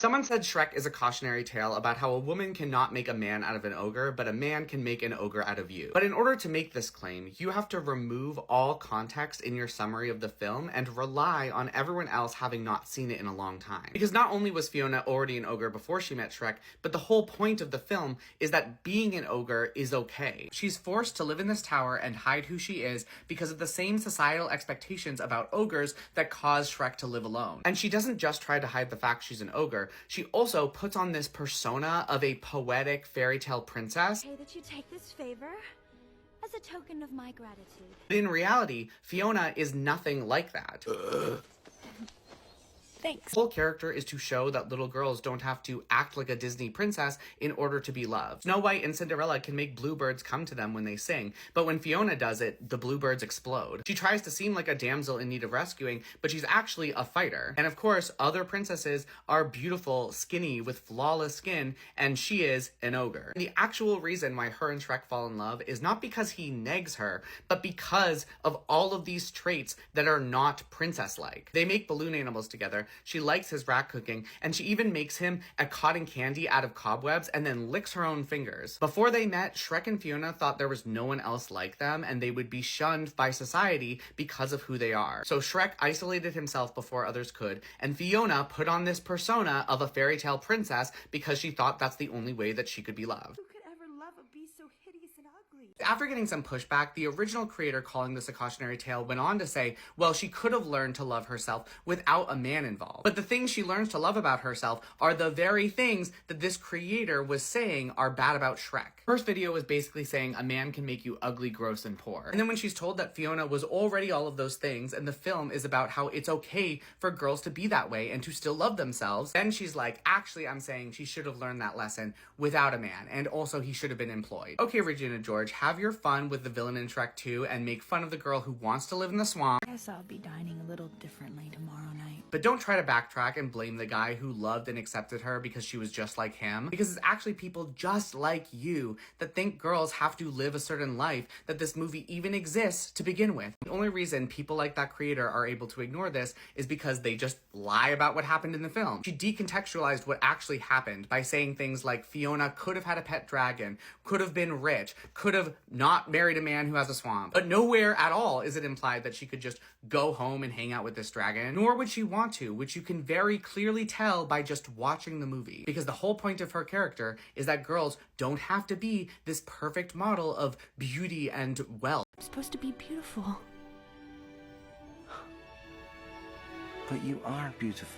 Someone said Shrek is a cautionary tale about how a woman cannot make a man out of an ogre, but a man can make an ogre out of you. But in order to make this claim, you have to remove all context in your summary of the film and rely on everyone else having not seen it in a long time. Because not only was Fiona already an ogre before she met Shrek, but the whole point of the film is that being an ogre is okay. She's forced to live in this tower and hide who she is because of the same societal expectations about ogres that caused Shrek to live alone. And she doesn't just try to hide the fact she's an ogre, she also puts on this persona of a poetic fairy tale princess. Okay, that you take this favor as a token of my gratitude. In reality, Fiona is nothing like that. Thanks. The whole character is to show that little girls don't have to act like a Disney princess in order to be loved. Snow White and Cinderella can make bluebirds come to them when they sing, but when Fiona does it, the bluebirds explode. She tries to seem like a damsel in need of rescuing, but she's actually a fighter. And of course, other princesses are beautiful, skinny, with flawless skin, and she is an ogre. And the actual reason why her and Shrek fall in love is not because he negs her, but because of all of these traits that are not princess-like. They make balloon animals together. She likes his rat cooking, and she even makes him a cotton candy out of cobwebs and then licks her own fingers. Before they met, Shrek and Fiona thought there was no one else like them, and they would be shunned by society because of who they are. So Shrek isolated himself before others could, and Fiona put on this persona of a fairy tale princess because she thought that's the only way that she could be loved. Who could ever love a beast so hideous and ugly? After getting some pushback, the original creator calling this a cautionary tale went on to say, well, she could have learned to love herself without a man involved. But the things she learns to love about herself are the very things that this creator was saying are bad about Shrek. First video was basically saying a man can make you ugly, gross, and poor. And then when she's told that Fiona was already all of those things, and the film is about how it's okay for girls to be that way and to still love themselves, then she's like, actually, I'm saying she should have learned that lesson without a man, and also he should have been employed. Okay, Regina George, have your fun with the villain in Shrek 2 and make fun of the girl who wants to live in the swamp. Guess I'll be dining a little differently tomorrow night. But don't try to backtrack and blame the guy who loved and accepted her because she was just like him. Because it's actually people just like you that think girls have to live a certain life that this movie even exists to begin with. The only reason people like that creator are able to ignore this is because they just lie about what happened in the film. She decontextualized what actually happened by saying things like Fiona could have had a pet dragon, could have been rich, could have not married a man who has a swamp. But nowhere at all is it implied that she could just go home and hang out with this dragon, nor would she want to, which you can very clearly tell by just watching the movie. Because the whole point of her character is that girls don't have to be this perfect model of beauty and wealth. I'm supposed to be beautiful. But you are beautiful.